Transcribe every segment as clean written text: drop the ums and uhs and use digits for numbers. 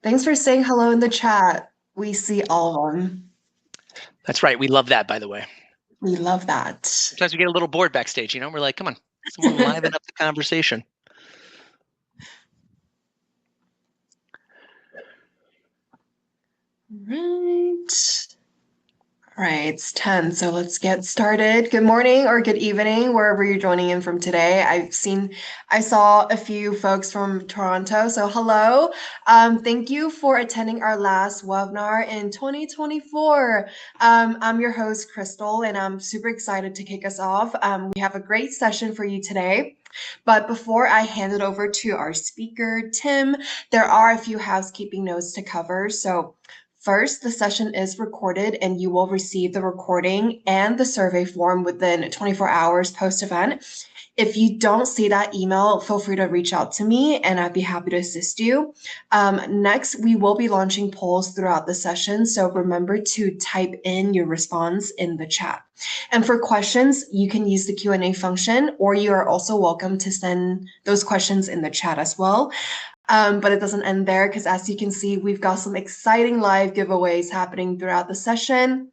Thanks for saying hello in the chat. We see all of them. That's right. We love that, by the way. We love that. Sometimes we get a little bored backstage, we're like, come on, someone liven up the conversation. Right, it's 10, so let's get started. Good morning or good evening, wherever you're joining in from today. I saw a few folks from Toronto, so hello. Thank you for attending our last webinar in 2024. I'm your host, Crystal, and I'm super excited to kick us off. We have a great session for you today. But before I hand it over to our speaker, Tim, there are a few housekeeping notes to cover. So first, the session is recorded and you will receive the recording and the survey form within 24 hours post-event. If you don't see that email, feel free to reach out to me and I'd be happy to assist you. Next, we will be launching polls throughout the session, so remember to type in your response in the chat. And for questions, you can use the Q&A function, or you are also welcome to send those questions in the chat as well. But it doesn't end there because as you can see, we've got some exciting live giveaways happening throughout the session.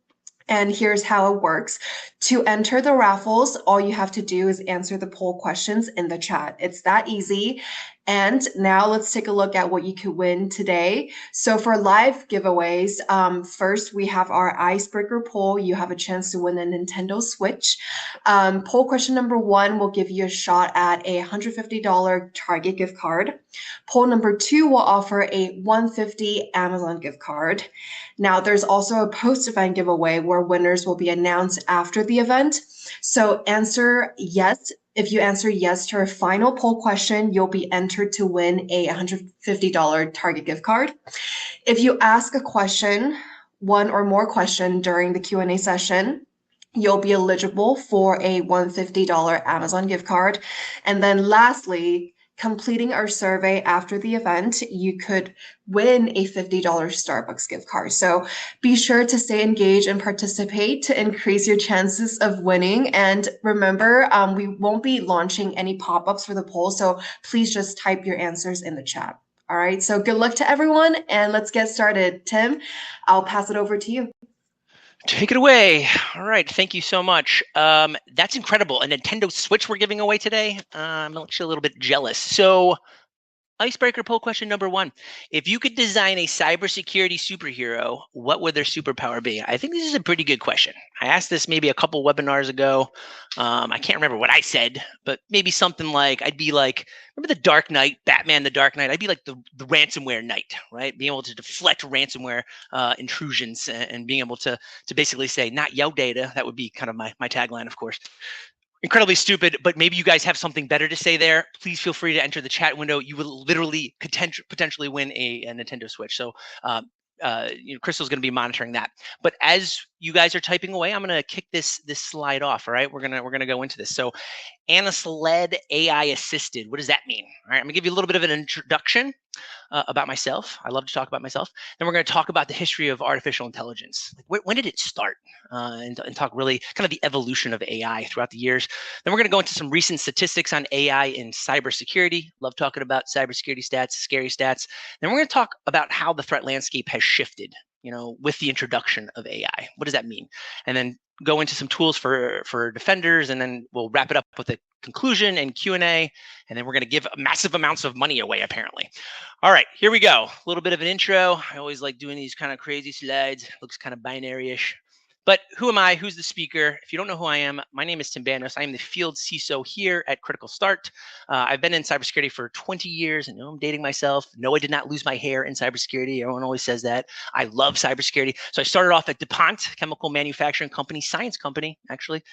And here's how it works. To enter the raffles, all you have to do is answer the poll questions in the chat. It's that easy. And now let's take a look at what you could win today. So for live giveaways, first we have our icebreaker poll. You have a chance to win a Nintendo Switch. Poll question number 1 will give you a shot at a $150 Target gift card. Poll number 2 will offer a $150 Amazon gift card. Now there's also a post-event giveaway where winners will be announced after the event. So answer yes. If you answer yes to our final poll question, you'll be entered to win a $150 Target gift card. If you ask a question, one or more question during the Q&A session, you'll be eligible for a $150 Amazon gift card. And then lastly, completing our survey after the event, you could win a $50 Starbucks gift card. So be sure to stay engaged and participate to increase your chances of winning. And remember, we won't be launching any pop-ups for the poll, so please just type your answers in the chat. All right, so good luck to everyone, and let's get started. Tim, I'll pass it over to you. Take it away. All right. Thank you so much. That's incredible. A Nintendo Switch we're giving away today. I'm actually a little bit jealous. So icebreaker poll question number 1. If you could design a cybersecurity superhero, what would their superpower be? I think this is a pretty good question. I asked this maybe a couple webinars ago. I can't remember what I said, but maybe something like, I'd be like, remember the Dark Knight, Batman, the Dark Knight? I'd be like the ransomware knight, right? Being able to deflect ransomware intrusions and being able to basically say, not your data. That would be kind of my tagline, of course. Incredibly stupid, but maybe you guys have something better to say there. Please feel free to enter the chat window. You will literally potentially win a Nintendo Switch. So Crystal's going to be monitoring that. But as you guys are typing away, I'm going to kick this slide off. All right, we're gonna go into this. So Analyst-Led AI assisted. What does that mean? All right, I'm gonna give you a little bit of an introduction about myself. I love to talk about myself. Then we're going to talk about the history of artificial intelligence. Like when did it start? And talk really kind of the evolution of AI throughout the years. Then we're going to go into some recent statistics on AI in cybersecurity. Love talking about cybersecurity stats, scary stats. Then we're going to talk about how the threat landscape has shifted, with the introduction of AI. What does that mean? And then go into some tools for defenders, and then we'll wrap it up with a conclusion and Q&A, and then we're going to give massive amounts of money away, apparently. All right, here we go. A little bit of an intro. I always like doing these kind of crazy slides. Looks kind of binary-ish. But who am I? Who's the speaker? If you don't know who I am, my name is Tim Bandos. I am the field CISO here at Critical Start. I've been in cybersecurity for 20 years, and I'm dating myself. No, I did not lose my hair in cybersecurity. Everyone always says that. I love cybersecurity. So I started off at DuPont, chemical manufacturing company, science company, actually.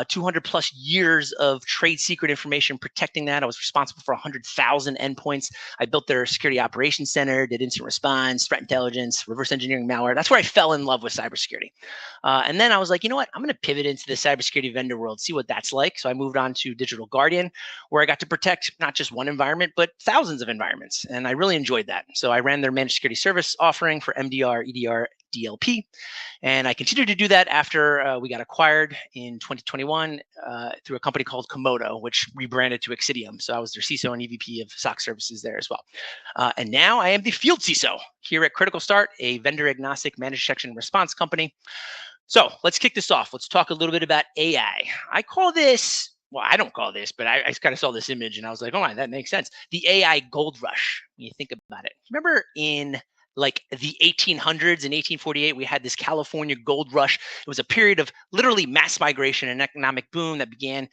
200 plus years of trade secret information protecting that. I was responsible for 100,000 endpoints. I built their security operations center, did incident response, threat intelligence, reverse engineering malware. That's where I fell in love with cybersecurity. And then I was like, you know what? I'm going to pivot into the cybersecurity vendor world, see what that's like. So I moved on to Digital Guardian, where I got to protect not just one environment, but thousands of environments. And I really enjoyed that. So I ran their managed security service offering for MDR, EDR, DLP. And I continued to do that after we got acquired in 2021 through a company called Komodo, which rebranded to Exidium. So I was their CISO and EVP of SOC services there as well. And now I am the field CISO here at Critical Start, a vendor agnostic managed detection and response company. So let's kick this off. Let's talk a little bit about AI. I call this, well, I don't call this, but I kind of saw this image and I was like, oh my, that makes sense. The AI gold rush, when you think about it. Remember in like the 1800s, in 1848, we had this California gold rush. It was a period of literally mass migration and economic boom that began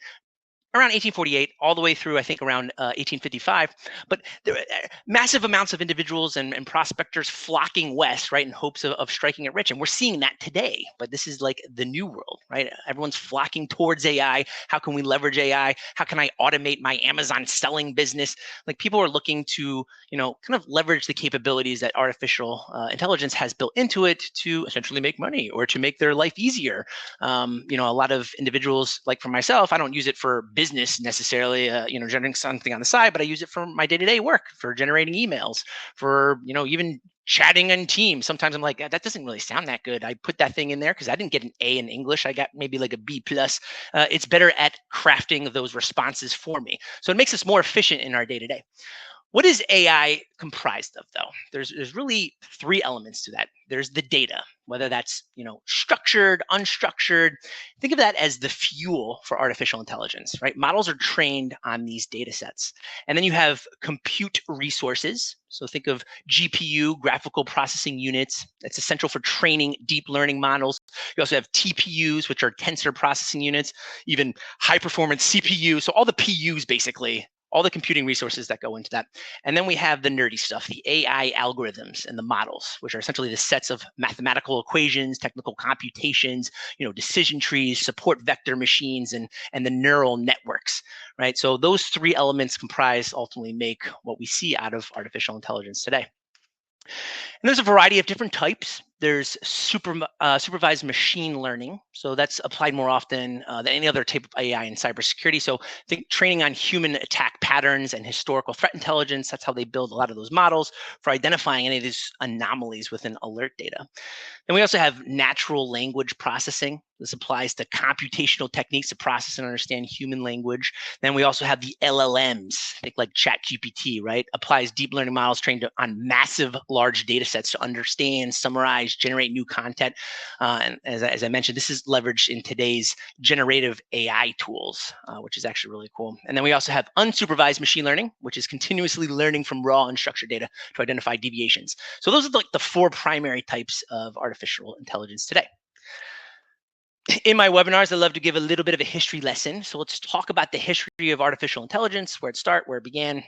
around 1848 all the way through, I think, around 1855. But there were massive amounts of individuals and prospectors flocking west, right, in hopes of striking it rich. And we're seeing that today. But this is like the new world, right? Everyone's flocking towards AI. How can we leverage AI? How can I automate my Amazon selling business? Like people are looking to, kind of leverage the capabilities that artificial intelligence has built into it to essentially make money or to make their life easier. A lot of individuals, like for myself, I don't use it for business necessarily, generating something on the side, but I use it for my day-to-day work, for generating emails, for, even chatting on Teams. Sometimes I'm like, that doesn't really sound that good. I put that thing in there because I didn't get an A in English. I got maybe like a B plus. It's better at crafting those responses for me. So it makes us more efficient in our day-to-day. What is AI comprised of, though? There's really three elements to that. There's the data, whether that's structured, unstructured. Think of that as the fuel for artificial intelligence, right? Models are trained on these data sets. And then you have compute resources. So think of GPU, graphical processing units. That's essential for training deep learning models. You also have TPUs, which are tensor processing units, even high performance CPU. So all the PUs basically, all the computing resources that go into that. And then we have the nerdy stuff, the AI algorithms and the models, which are essentially the sets of mathematical equations, technical computations, decision trees, support vector machines, and the neural networks, right? So those three elements ultimately make what we see out of artificial intelligence today. And there's a variety of different types. There's supervised machine learning. So that's applied more often than any other type of AI in cybersecurity. So think training on human attack patterns and historical threat intelligence. That's how they build a lot of those models for identifying any of these anomalies within alert data. Then we also have natural language processing. This applies to computational techniques to process and understand human language. Then we also have the LLMs, think like ChatGPT, right? Applies deep learning models trained on massive large data sets to understand, summarize, generate new content. And as I mentioned, this is leveraged in today's generative AI tools, which is actually really cool. And then we also have unsupervised machine learning, which is continuously learning from raw unstructured data to identify deviations. So those are like the four primary types of artificial intelligence today. In my webinars, I love to give a little bit of a history lesson. So let's talk about the history of artificial intelligence, where it started, where it began,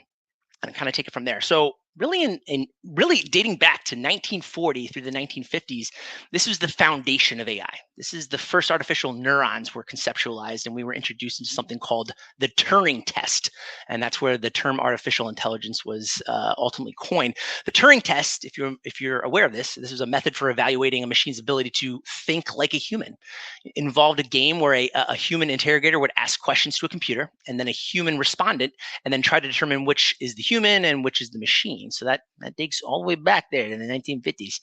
and kind of take it from there. So really, really dating back to 1940 through the 1950s, this was the foundation of AI. This is the first artificial neurons were conceptualized, and we were introduced into something called the Turing test. And that's where the term artificial intelligence was ultimately coined. The Turing test, if you're aware of this is a method for evaluating a machine's ability to think like a human. It involved a game where a human interrogator would ask questions to a computer, and then a human respondent, and then try to determine which is the human and which is the machine. So that dates all the way back there in the 1950s.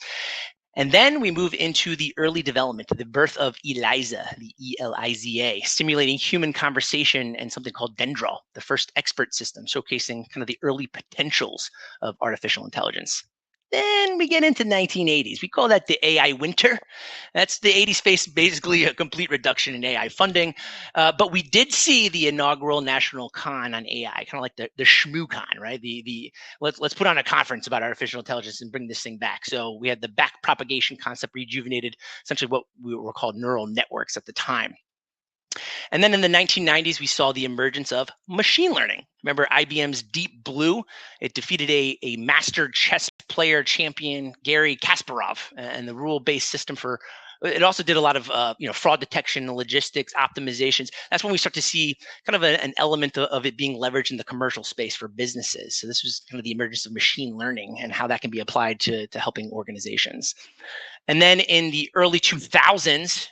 And then we move into the early development, the birth of ELIZA, the ELIZA, stimulating human conversation, and something called Dendral, the first expert system, showcasing kind of the early potentials of artificial intelligence. Then we get into 1980s. We call that the AI winter. That's the 80s faced basically a complete reduction in AI funding. But we did see the inaugural national con on AI, kind of like the ShmooCon, right? Let's put on a conference about artificial intelligence and bring this thing back. So we had the back propagation concept rejuvenated, essentially what we were called neural networks at the time. And then in the 1990s, we saw the emergence of machine learning. Remember IBM's Deep Blue? It defeated a master chess player champion, Garry Kasparov, and the rule-based system for. It also did a lot of fraud detection, logistics, optimizations. That's when we start to see kind of an element of it being leveraged in the commercial space for businesses. So this was kind of the emergence of machine learning and how that can be applied to helping organizations. And then in the early 2000s,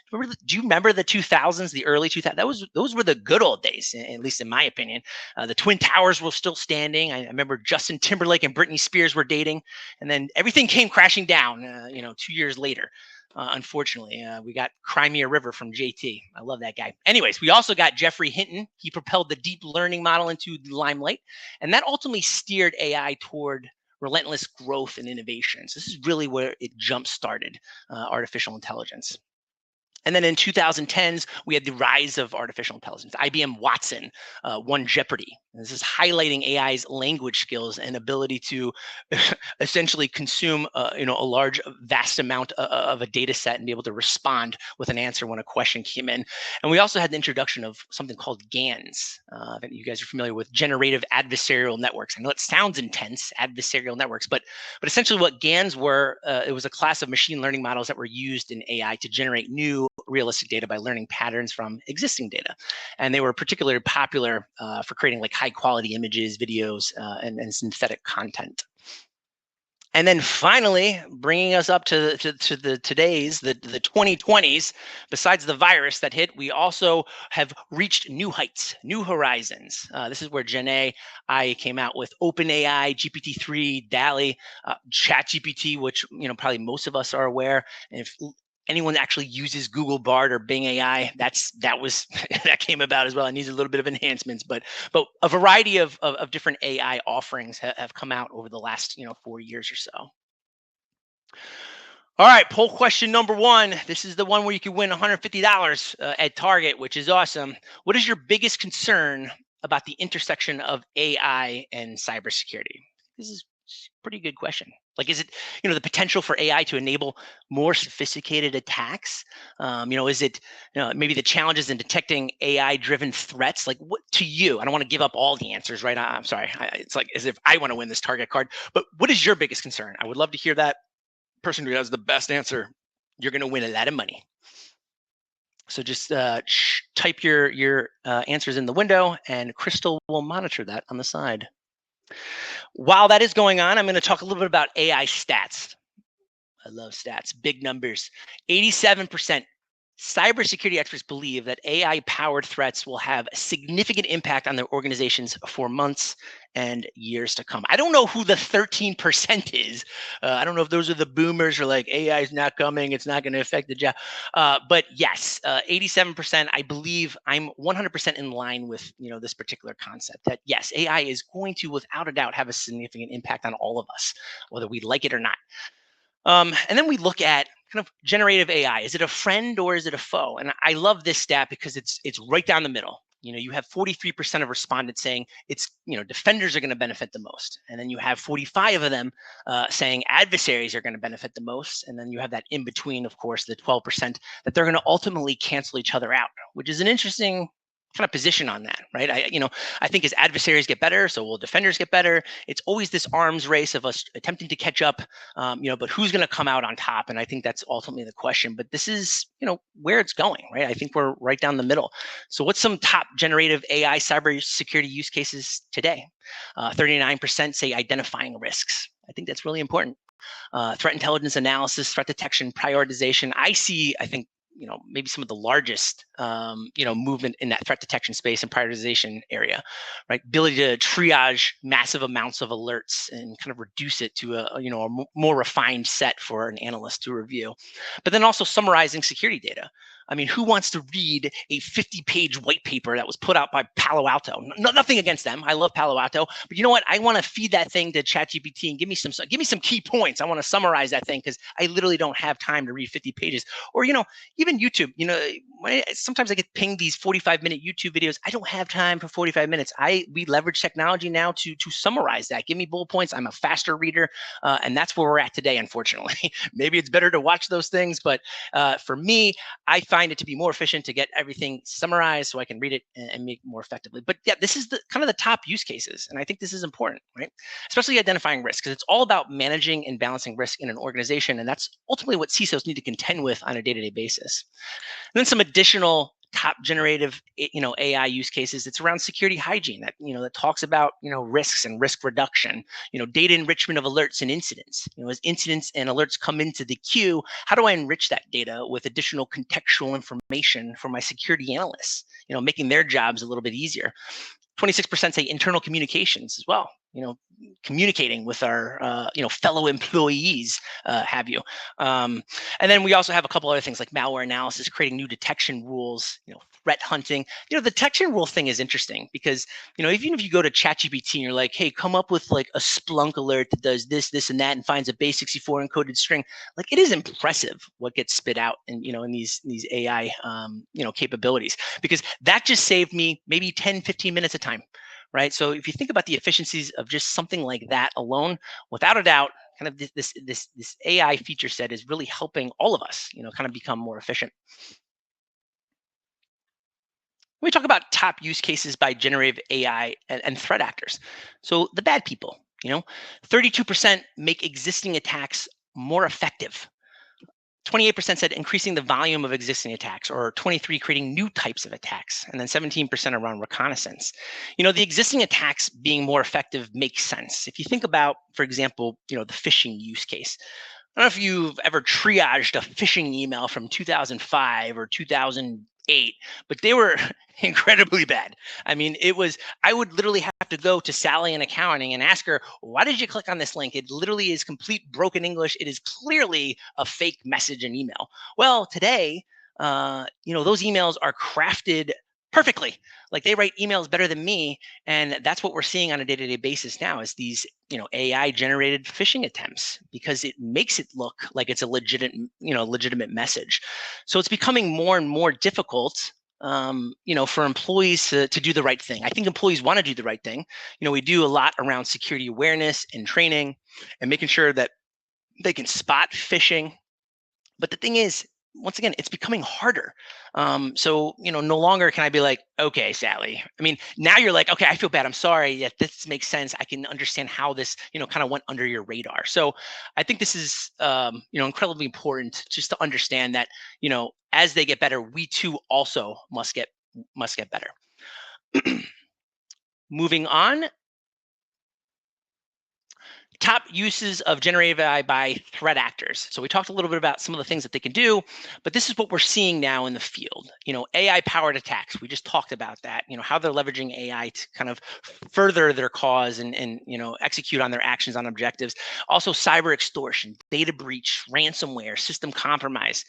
do you remember the 2000s, the early 2000s? Those were the good old days, at least in my opinion. The Twin Towers were still standing. I remember Justin Timberlake and Britney Spears were dating, and then everything came crashing down, 2 years later. unfortunately. We got Crimea River from JT. I love that guy. Anyways, we also got Jeffrey Hinton. He propelled the deep learning model into the limelight, and that ultimately steered AI toward relentless growth and innovation. So this is really where it jump-started artificial intelligence. And then in 2010s, we had the rise of artificial intelligence. IBM Watson won Jeopardy! And this is highlighting AI's language skills and ability to essentially consume, a large, vast amount of a data set and be able to respond with an answer when a question came in. And we also had the introduction of something called GANs. That you guys are familiar with, generative adversarial networks. I know it sounds intense, adversarial networks, but essentially what GANs were, it was a class of machine learning models that were used in AI to generate new realistic data by learning patterns from existing data. And they were particularly popular for creating like high quality images, videos, and synthetic content. And then finally, bringing us up to the 2020s, besides the virus that hit, we also have reached new heights, new horizons. This is where Gen AI came out with OpenAI, GPT-3, DALL-E, ChatGPT, which probably most of us are aware. And if anyone actually uses Google Bard or Bing AI, that came about as well. It needs a little bit of enhancements, but a variety of different AI offerings have come out over the last 4 years or so. All right, poll question number 1. This is the one where you can win $150 at Target, which is awesome. What is your biggest concern about the intersection of AI and cybersecurity? This is a pretty good question. Like, is it, the potential for AI to enable more sophisticated attacks? Is it, maybe the challenges in detecting AI-driven threats? Like, what to you? I don't want to give up all the answers, right? I'm sorry. It's like as if I want to win this Target card. But what is your biggest concern? I would love to hear that. Person who has the best answer, you're going to win a lot of money. So just type your answers in the window, and Crystal will monitor that on the side. While that is going on, I'm going to talk a little bit about AI stats. I love stats, big numbers. 87% cybersecurity experts believe that AI-powered threats will have a significant impact on their organizations for months and years to come. I don't know who the 13% is. I don't know if those are the boomers or like AI is not coming, it's not going to affect the job. But yes, 87%. I believe I'm 100% in line with this particular concept that yes, AI is going to, without a doubt, have a significant impact on all of us, whether we like it or not. And then we look at kind of generative AI. Is it a friend or is it a foe? And I love this stat because it's right down the middle. You have 43% of respondents saying it's, defenders are going to benefit the most. And then you have 45 of them saying adversaries are going to benefit the most. And then you have that in between, of course, the 12% that they're going to ultimately cancel each other out, which is an interesting kind of position on that, right? I think as adversaries get better, so will defenders get better. It's always this arms race of us attempting to catch up, but who's going to come out on top? And I think that's ultimately the question. But this is, where it's going, right? I think we're right down the middle. So what's some top generative AI cybersecurity use cases today? 39% say identifying risks. I think that's really important. Threat intelligence analysis, threat detection, prioritization. I think maybe some of the largest, movement in that threat detection space and prioritization area, right? Ability to triage massive amounts of alerts and kind of reduce it to a more refined set for an analyst to review. But then also summarizing security data. I mean, who wants to read a 50-page white paper that was put out by Palo Alto? Nothing against them. I love Palo Alto, but you know what? I want to feed that thing to ChatGPT and give me some key points. I want to summarize that thing because I literally don't have time to read 50 pages. Or even YouTube. Sometimes I get pinged these 45-minute YouTube videos. I don't have time for 45 minutes. We leverage technology now to summarize that. Give me bullet points. I'm a faster reader, and that's where we're at today. Unfortunately, maybe it's better to watch those things, but for me, I find it to be more efficient to get everything summarized so I can read it and make it more effectively. But yeah, this is the kind of the top use cases. And I think this is important, right? Especially identifying risk, because it's all about managing and balancing risk in an organization. And that's ultimately what CISOs need to contend with on a day-to-day basis. And then some additional top generative, AI use cases. It's around security hygiene that, that talks about, risks and risk reduction, data enrichment of alerts and incidents. As incidents and alerts come into the queue, how do I enrich that data with additional contextual information for my security analysts, making their jobs a little bit easier? 26% say internal communications as well. Communicating with our fellow employees, have you. And then we also have a couple other things like malware analysis, creating new detection rules, threat hunting. The detection rule thing is interesting because even if you go to ChatGPT and you're like, hey, come up with like a Splunk alert that does this and that and finds a base64 encoded string, like it is impressive what gets spit out in these AI capabilities, because that just saved me maybe 10-15 minutes of time. Right. So if you think about the efficiencies of just something like that alone, without a doubt, kind of this AI feature set is really helping all of us, kind of become more efficient. We talk about top use cases by generative AI and threat actors. So the bad people, 32% make existing attacks more effective. 28% said increasing the volume of existing attacks, or 23 creating new types of attacks, and then 17% around reconnaissance. The existing attacks being more effective makes sense. If you think about, for example, the phishing use case. I don't know if you've ever triaged a phishing email from 2005 or 2008, but they were incredibly bad. I mean, I would literally have to go to Sally in accounting and ask her, why did you click on this link? It literally is complete broken English. It is clearly a fake message and email. Well, today, those emails are crafted perfectly. Like they write emails better than me. And that's what we're seeing on a day-to-day basis now is these, AI generated phishing attempts, because it makes it look like it's a legitimate message. So it's becoming more and more difficult, for employees to do the right thing. I think employees want to do the right thing. We do a lot around security awareness and training and making sure that they can spot phishing. But the thing is, once again, it's becoming harder. So, no longer can I be like, okay, Sally. I mean, now you're like, okay, I feel bad. I'm sorry. Yeah, this makes sense. I can understand how this, kind of went under your radar. So I think this is, incredibly important just to understand that, as they get better, we too also must get better. Moving on. Top uses of generative AI by threat actors. So we talked a little bit about some of the things that they can do, but this is what we're seeing now in the field. AI-powered attacks. We just talked about that. How they're leveraging AI to kind of further their cause and execute on their actions on objectives. Also, cyber extortion, data breach, ransomware, system compromise.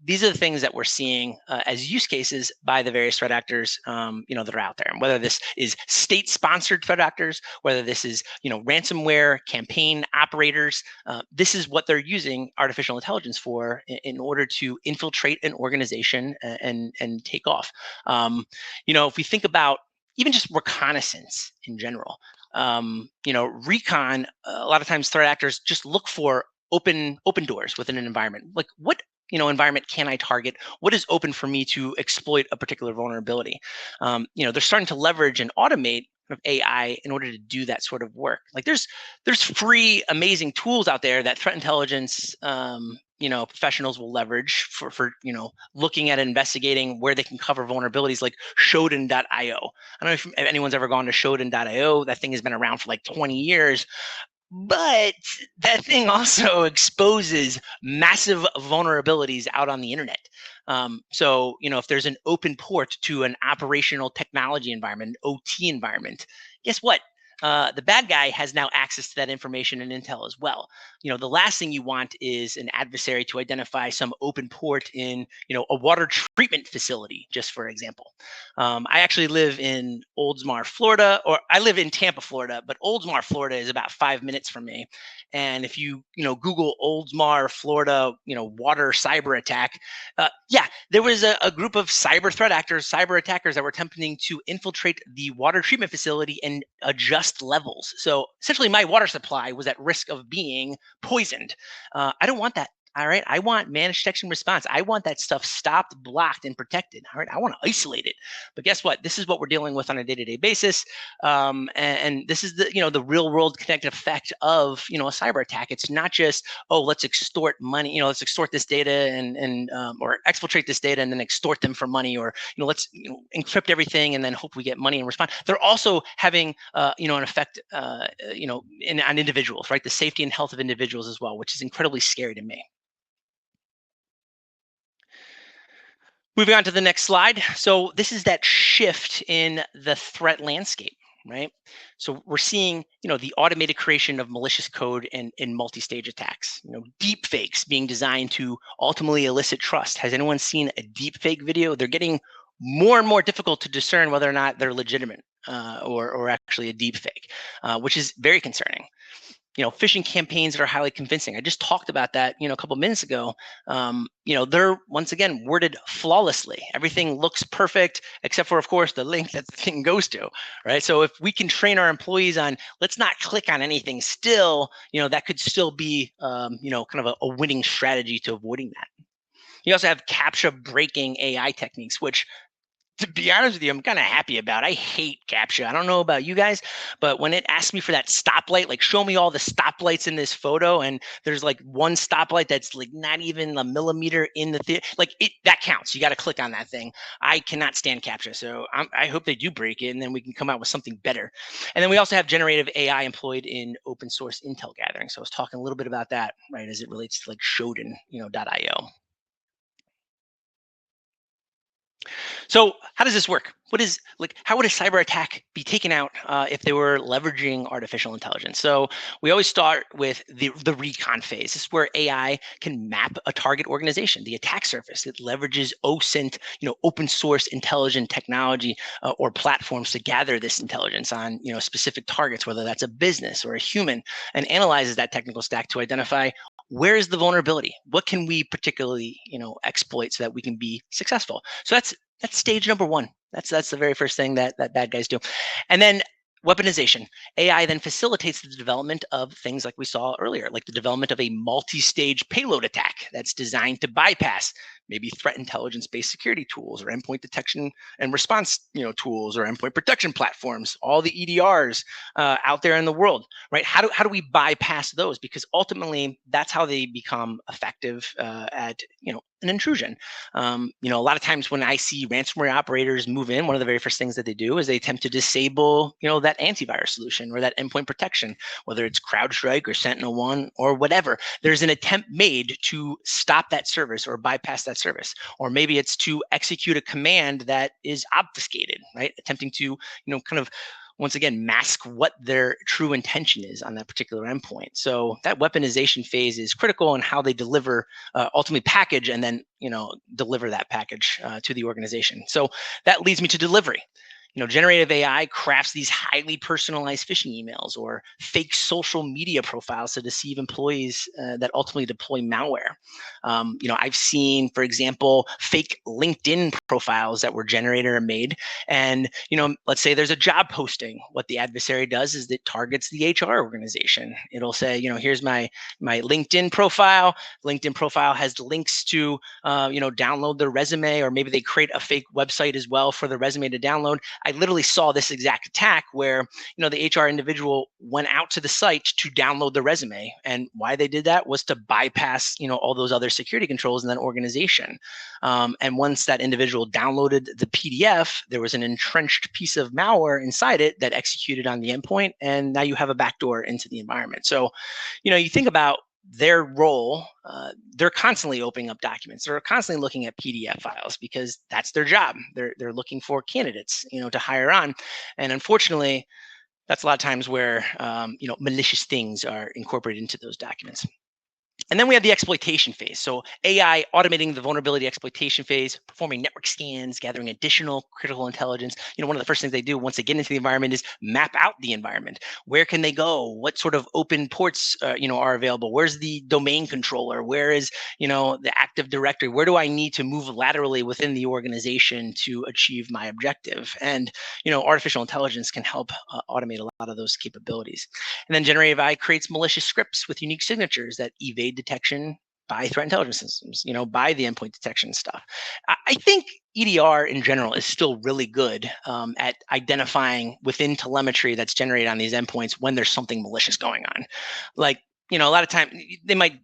These are the things that we're seeing as use cases by the various threat actors, that are out there. And whether this is state-sponsored threat actors, whether this is ransomware campaign operators, this is what they're using artificial intelligence for in order to infiltrate an organization and take off. If we think about even just reconnaissance in general, recon, a lot of times threat actors just look for open doors within an environment. Like what environment can I target? What is open for me to exploit a particular vulnerability? They're starting to leverage and automate of AI in order to do that sort of work. Like there's free amazing tools out there that threat intelligence professionals will leverage for looking at investigating where they can cover vulnerabilities, like Shodan.io. I don't know if anyone's ever gone to Shodan.io. That thing has been around for like 20 years. But that thing also exposes massive vulnerabilities out on the internet. So, if there's an open port to an operational technology environment, an OT environment, guess what? The bad guy has now access to that information and intel as well. The last thing you want is an adversary to identify some open port in, a water treatment facility, just for example. I actually live in Oldsmar, Florida, or I live in Tampa, Florida, but Oldsmar, Florida is about 5 minutes from me. And if you, Google Oldsmar, Florida, water cyber attack, there was a group of cyber threat actors, cyber attackers that were attempting to infiltrate the water treatment facility and adjust levels. So essentially my water supply was at risk of being poisoned. I don't want that. All right. I want managed detection response. I want that stuff stopped, blocked, and protected. All right. I want to isolate it. But guess what? This is what we're dealing with on a day-to-day basis. And this is the real world connected effect of, a cyber attack. It's not just, oh, let's extort money, let's extort this data and or exfiltrate this data and then extort them for money, or, let's encrypt everything and then hope we get money and respond. They're also having, an effect, on individuals, right? The safety and health of individuals as well, which is incredibly scary to me. Moving on to the next slide. So this is that shift in the threat landscape, right? So we're seeing, the automated creation of malicious code and multi-stage attacks, deep fakes being designed to ultimately elicit trust. Has anyone seen a deep fake video? They're getting more and more difficult to discern whether or not they're legitimate or actually a deep fake, which is very concerning. Phishing campaigns that are highly convincing. I just talked about that, a couple minutes ago. They're once again worded flawlessly. Everything looks perfect, except for, of course, the link that the thing goes to, right? So if we can train our employees on, let's not click on anything still, that could still be, kind of a winning strategy to avoiding that. You also have CAPTCHA breaking AI techniques, which, to be honest with you, I'm kind of happy about. I hate CAPTCHA. I don't know about you guys, but when it asks me for that stoplight, like show me all the stoplights in this photo, and there's like one stoplight that's like not even a millimeter in the theater, like that counts. You got to click on that thing. I cannot stand CAPTCHA, so I hope they do break it, and then we can come out with something better. And then we also have generative AI employed in open source intel gathering. So I was talking a little bit about that, right, as it relates to like Shodan, .io. So how does this work? How would a cyber attack be taken out if they were leveraging artificial intelligence? So we always start with the recon phase. This is where AI can map a target organization, the attack surface. It leverages OSINT, open source intelligent technology or platforms to gather this intelligence on, specific targets, whether that's a business or a human, and analyzes that technical stack to identify where is the vulnerability? What can we particularly, exploit so that we can be successful? So that's stage number one. That's the very first thing that bad guys do. And then weaponization. AI then facilitates the development of things like we saw earlier, like the development of a multi-stage payload attack that's designed to bypass maybe threat intelligence-based security tools or endpoint detection and response, tools or endpoint protection platforms, all the EDRs out there in the world, right? How do we bypass those? Because ultimately, that's how they become effective at, an intrusion. A lot of times when I see ransomware operators move in, one of the very first things that they do is they attempt to disable, that antivirus solution or that endpoint protection, whether it's CrowdStrike or SentinelOne or whatever. There's an attempt made to stop that service or bypass that service, or maybe it's to execute a command that is obfuscated, right? Attempting to, kind of once again, mask what their true intention is on that particular endpoint. So that weaponization phase is critical in how they deliver, ultimately package and then, deliver that package to the organization. So that leads me to delivery. Generative AI crafts these highly personalized phishing emails or fake social media profiles to deceive employees that ultimately deploy malware. I've seen, for example, fake LinkedIn profiles that were generated or made. And, let's say there's a job posting. What the adversary does is it targets the HR organization. It'll say, here's my LinkedIn profile. LinkedIn profile has links to, download their resume, or maybe they create a fake website as well for the resume to download. I literally saw this exact attack where, the HR individual went out to the site to download the resume. And why they did that was to bypass, all those other security controls in that organization. And once that individual downloaded the PDF, there was an entrenched piece of malware inside it that executed on the endpoint. And now you have a backdoor into the environment. So, you think about their role, they're constantly opening up documents. They're constantly looking at PDF files because that's their job. They're looking for candidates, to hire on. And unfortunately, that's a lot of times where, malicious things are incorporated into those documents. And then we have the exploitation phase. So AI automating the vulnerability exploitation phase, performing network scans, gathering additional critical intelligence. One of the first things they do once they get into the environment is map out the environment. Where can they go? What sort of open ports, are available? Where's the domain controller? Where is, the Active Directory? Where do I need to move laterally within the organization to achieve my objective? And, artificial intelligence can help automate a lot of those capabilities. And then generative AI creates malicious scripts with unique signatures that evade detection by threat intelligence systems, by the endpoint detection stuff. I think EDR in general is still really good at identifying within telemetry that's generated on these endpoints when there's something malicious going on. Like, a lot of time they might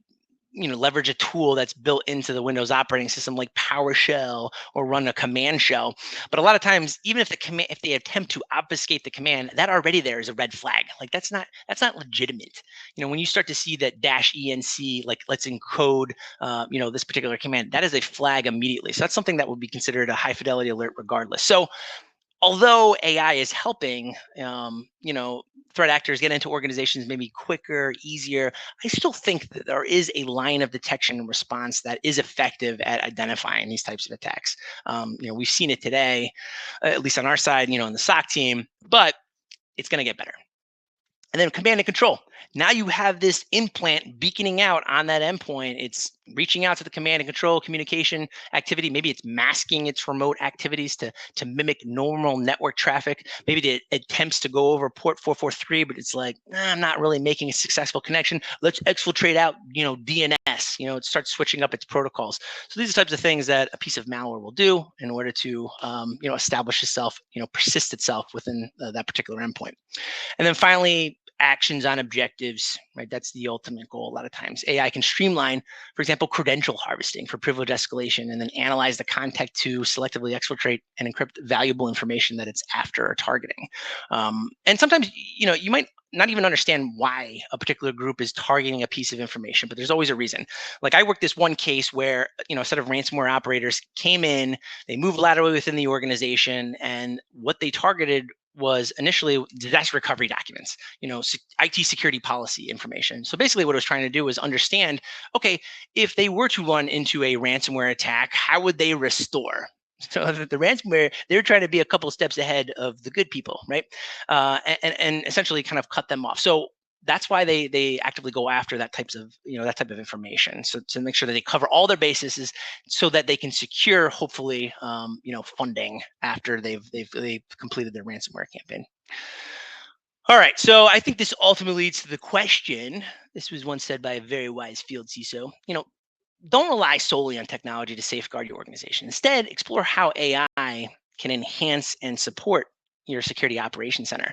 leverage a tool that's built into the Windows operating system like PowerShell or run a command shell. But a lot of times, even if they attempt to obfuscate the command, that already there is a red flag. Like that's not legitimate. When you start to see that -enc, like let's encode this particular command, that is a flag immediately. So that's something that would be considered a high fidelity alert regardless. So although AI is helping, threat actors get into organizations maybe quicker, easier, I still think that there is a line of detection and response that is effective at identifying these types of attacks. We've seen it today, at least on our side, in the SOC team, but it's going to get better. And then command and control. Now you have this implant beaconing out on that endpoint. It's reaching out to the command and control communication activity. Maybe it's masking its remote activities to mimic normal network traffic. Maybe it attempts to go over port 443, but it's like, I'm not really making a successful connection. Let's exfiltrate out, DNS. It starts switching up its protocols. So these are types of things that a piece of malware will do in order to, establish itself, persist itself within that particular endpoint. And then finally, actions on objectives, right? That's the ultimate goal. A lot of times AI can streamline, for example, credential harvesting for privilege escalation, and then analyze the context to selectively exfiltrate and encrypt valuable information that it's after or targeting. And sometimes, you might not even understand why a particular group is targeting a piece of information, but there's always a reason. Like I worked this one case where, a set of ransomware operators came in, they moved laterally within the organization, and what they targeted was initially disaster recovery documents, IT security policy information. So basically what I was trying to do was understand, okay, if they were to run into a ransomware attack, how would they restore? So the ransomware, they're trying to be a couple steps ahead of the good people, right? And essentially kind of cut them off. So that's why they actively go after that type of information. So to make sure that they cover all their bases, so that they can secure, hopefully, funding after they've completed their ransomware campaign. All right, so I think this ultimately leads to the question. This was once said by a very wise field CISO. Don't rely solely on technology to safeguard your organization. Instead, explore how AI can enhance and support your security operations center.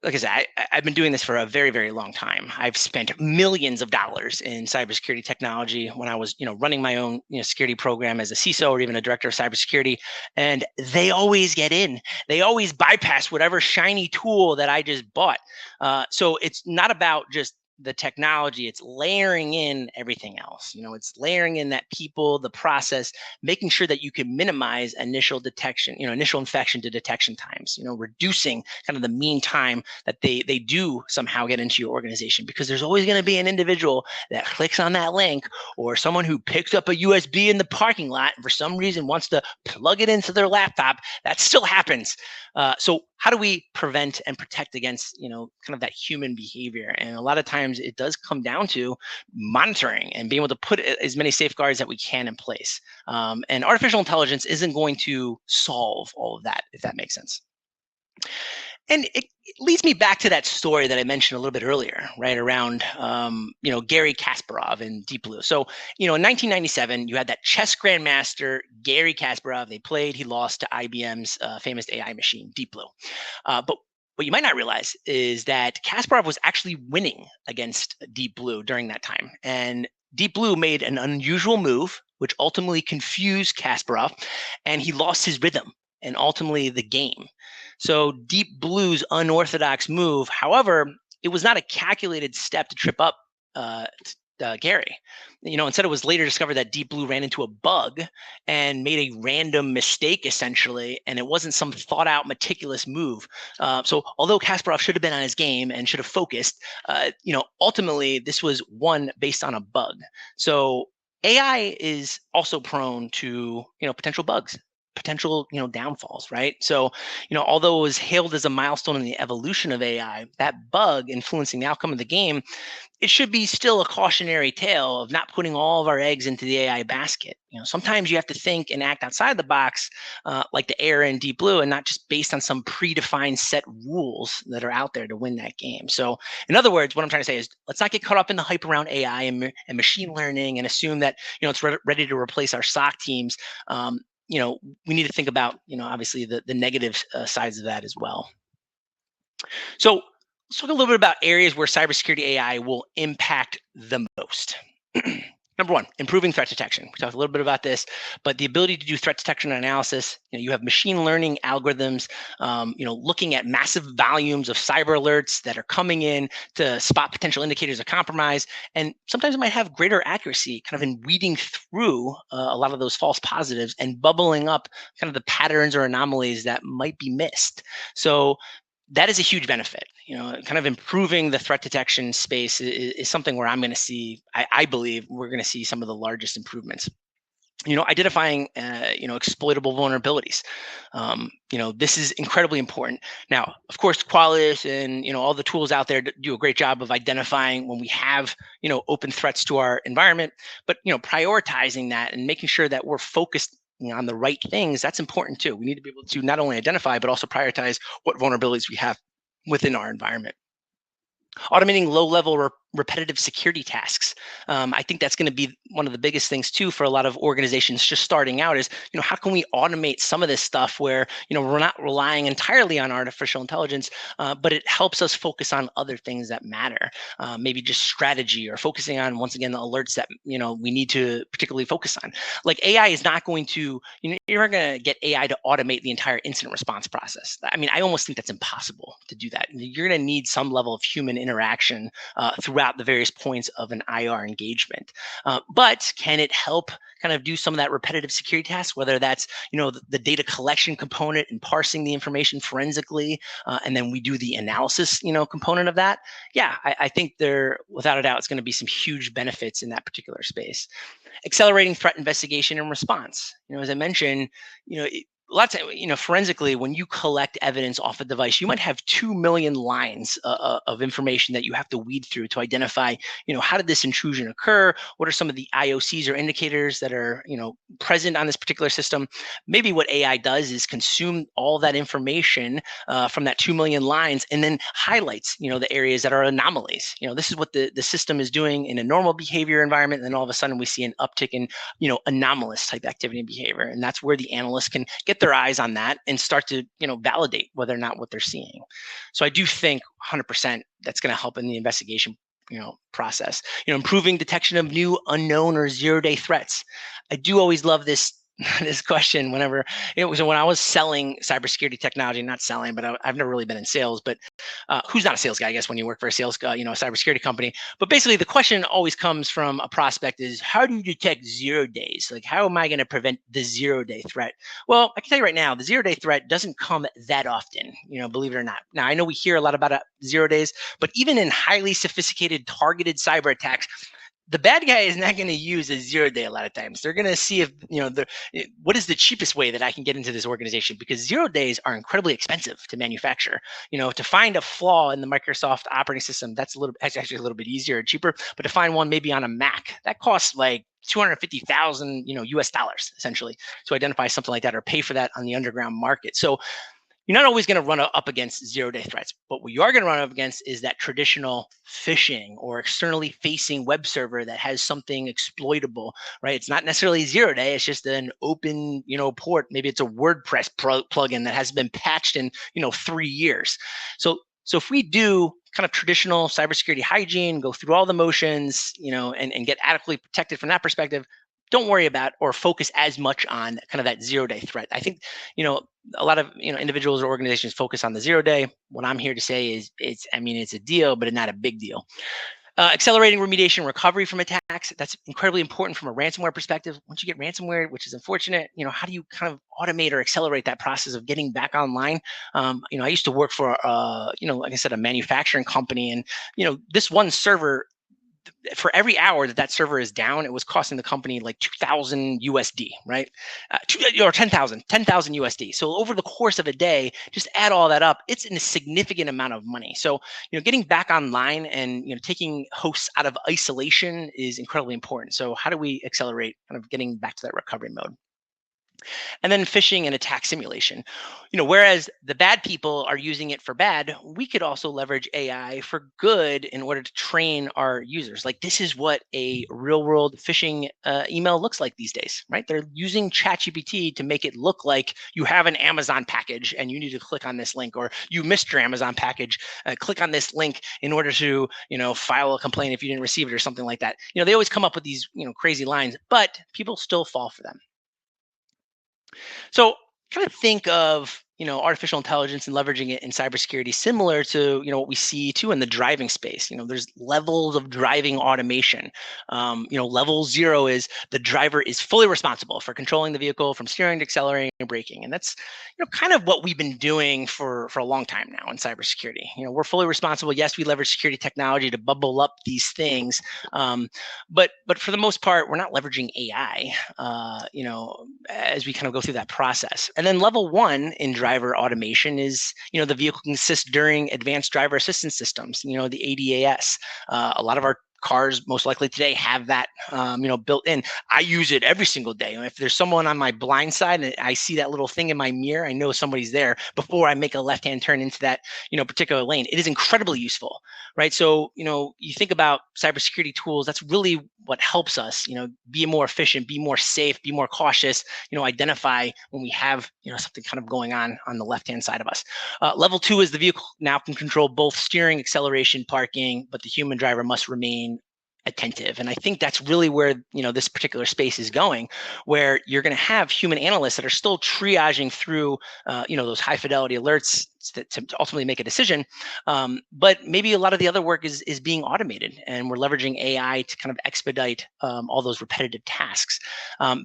Like I said, I've been doing this for a very, very long time. I've spent millions of dollars in cybersecurity technology when I was, running my own, security program as a CISO or even a director of cybersecurity. And they always get in. They always bypass whatever shiny tool that I just bought. So it's not about just the technology, it's layering in everything else. It's layering in that people, the process, making sure that you can minimize initial detection, initial infection to detection times, reducing kind of the mean time that they do somehow get into your organization, because there's always going to be an individual that clicks on that link, or someone who picks up a USB in the parking lot and for some reason wants to plug it into their laptop. That still happens. So how do we prevent and protect against, kind of that human behavior? And a lot of times it does come down to monitoring and being able to put as many safeguards that we can in place. And artificial intelligence isn't going to solve all of that, if that makes sense. And it leads me back to that story that I mentioned a little bit earlier, right, around Gary Kasparov and Deep Blue. So in 1997, you had that chess grandmaster Gary Kasparov. They played. He lost to IBM's famous AI machine, Deep Blue. But what you might not realize is that Kasparov was actually winning against Deep Blue during that time, and Deep Blue made an unusual move, which ultimately confused Kasparov, and he lost his rhythm and ultimately the game. So Deep Blue's unorthodox move, however, it was not a calculated step to trip up Gary. Instead, it was later discovered that Deep Blue ran into a bug and made a random mistake, essentially, and it wasn't some thought out, meticulous move. So although Kasparov should have been on his game and should have focused, ultimately this was one based on a bug. So AI is also prone to, potential bugs, potential, downfalls, right? So, although it was hailed as a milestone in the evolution of AI, that bug influencing the outcome of the game, it should be still a cautionary tale of not putting all of our eggs into the AI basket. Sometimes you have to think and act outside the box, like the error in Deep Blue, and not just based on some predefined set rules that are out there to win that game. So, in other words, what I'm trying to say is, let's not get caught up in the hype around AI and machine learning and assume that it's ready to replace our SOC teams. We need to think about, obviously the negative sides of that as well. So Let's talk a little bit about areas where cybersecurity AI will impact the most. Number one, improving threat detection. We talked a little bit about this, but the ability to do threat detection and analysis. You have machine learning algorithms, looking at massive volumes of cyber alerts that are coming in to spot potential indicators of compromise, and sometimes it might have greater accuracy, kind of in weeding through a lot of those false positives and bubbling up kind of the patterns or anomalies that might be missed. So that is a huge benefit. Kind of improving the threat detection space is something where I'm going to see, I believe we're going to see some of the largest improvements. Identifying, exploitable vulnerabilities. This is incredibly important. Now, of course, Qualys and, all the tools out there do a great job of identifying when we have, open threats to our environment, but, prioritizing that and making sure that we're focused on the right things, that's important too. We need to be able to not only identify, but also prioritize what vulnerabilities we have within our environment. Automating low-level repetitive security tasks. I think that's going to be one of the biggest things too for a lot of organizations just starting out is, how can we automate some of this stuff where, we're not relying entirely on artificial intelligence, but it helps us focus on other things that matter. Maybe just strategy or focusing on, once again, the alerts that, we need to particularly focus on. Like AI is not going to, you're not going to get AI to automate the entire incident response process. I mean, I almost think that's impossible to do that. You're going to need some level of human interaction throughout the various points of an IR engagement. But can it help kind of do some of that repetitive security tasks, whether that's, the data collection component and parsing the information forensically, and then we do the analysis, component of that? Yeah, I think there, without a doubt, it's going to be some huge benefits in that particular space. Accelerating threat investigation and response. As I mentioned, lots of, forensically, when you collect evidence off a device, you might have 2 million lines of information that you have to weed through to identify, how did this intrusion occur? What are some of the IOCs or indicators that are, present on this particular system? Maybe what AI does is consume all that information from that 2 million lines and then highlights, the areas that are anomalies. This is what the system is doing in a normal behavior environment. And then all of a sudden we see an uptick in, anomalous type activity and behavior. And that's where the analyst can get their eyes on that and start to, validate whether or not what they're seeing. So I do think 100% that's going to help in the investigation, process. Improving detection of new, unknown, or zero-day threats. I do always love this question whenever it was when I was selling cybersecurity technology, not selling, but I've never really been in sales, but who's not a sales guy, I guess, when you work for a sales, a cybersecurity company. But basically the question always comes from a prospect is, how do you detect 0 days? Like, how am I going to prevent the 0-day threat? Well, I can tell you right now, the 0-day threat doesn't come that often, believe it or not. Now, I know we hear a lot about 0 days, but even in highly sophisticated targeted cyber attacks, the bad guy is not going to use a 0-day a lot of times. They're going to see if, what is the cheapest way that I can get into this organization, because 0 days are incredibly expensive to manufacture. To find a flaw in the Microsoft operating system, that's actually a little bit easier and cheaper, but to find one maybe on a Mac, that costs like 250,000, US dollars essentially to identify something like that or pay for that on the underground market. So you're not always going to run up against 0-day threats, but what you are going to run up against is that traditional phishing or externally facing web server that has something exploitable, right? It's not necessarily 0-day. It's just an open, port. Maybe it's a WordPress plugin that has been patched in, 3 years. So if we do kind of traditional cybersecurity hygiene, go through all the motions, and get adequately protected from that perspective, don't worry about or focus as much on kind of that 0-day threat. I think, a lot of, individuals or organizations focus on the 0-day. What I'm here to say is it's a deal, but it's not a big deal. Accelerating remediation and recovery from attacks. That's incredibly important from a ransomware perspective. Once you get ransomware, which is unfortunate, how do you kind of automate or accelerate that process of getting back online? I used to work for, like I said, a manufacturing company, and, this one server, for every hour that server is down, it was costing the company like 2,000 USD, right? Or 10,000 USD. So over the course of a day, just add all that up, it's a significant amount of money. So, getting back online and, taking hosts out of isolation is incredibly important. So how do we accelerate kind of getting back to that recovery mode? And then phishing and attack simulation. Whereas the bad people are using it for bad, we could also leverage AI for good in order to train our users. Like, this is what a real world phishing email looks like these days, right? They're using ChatGPT to make it look like you have an Amazon package and you need to click on this link, or you missed your Amazon package, click on this link in order to, file a complaint if you didn't receive it or something like that. They always come up with these, crazy lines, but people still fall for them. So kind of think of artificial intelligence and leveraging it in cybersecurity similar to what we see too in the driving space. There's levels of driving automation. Level 0 is the driver is fully responsible for controlling the vehicle from steering to accelerating and braking, and that's kind of what we've been doing for a long time now in cybersecurity. We're fully responsible. Yes, we leverage security technology to bubble up these things, but for the most part, we're not leveraging AI. As we kind of go through that process. And then level 1 in driver automation is, the vehicle can assist during advanced driver assistance systems, the ADAS. A lot of our cars most likely today have that built in. I use it every single day. If there's someone on my blind side and I see that little thing in my mirror, I know somebody's there before I make a left-hand turn into that particular lane. It is incredibly useful, right? So you think about cybersecurity tools, that's really what helps us be more efficient, be more safe, be more cautious, identify when we have something kind of going on the left-hand side of us. Level 2 is the vehicle now can control both steering, acceleration, parking, but the human driver must remain attentive. And I think that's really where this particular space is going, where you're going to have human analysts that are still triaging through those high fidelity alerts to ultimately make a decision. But maybe a lot of the other work is being automated, and we're leveraging AI to kind of expedite all those repetitive tasks,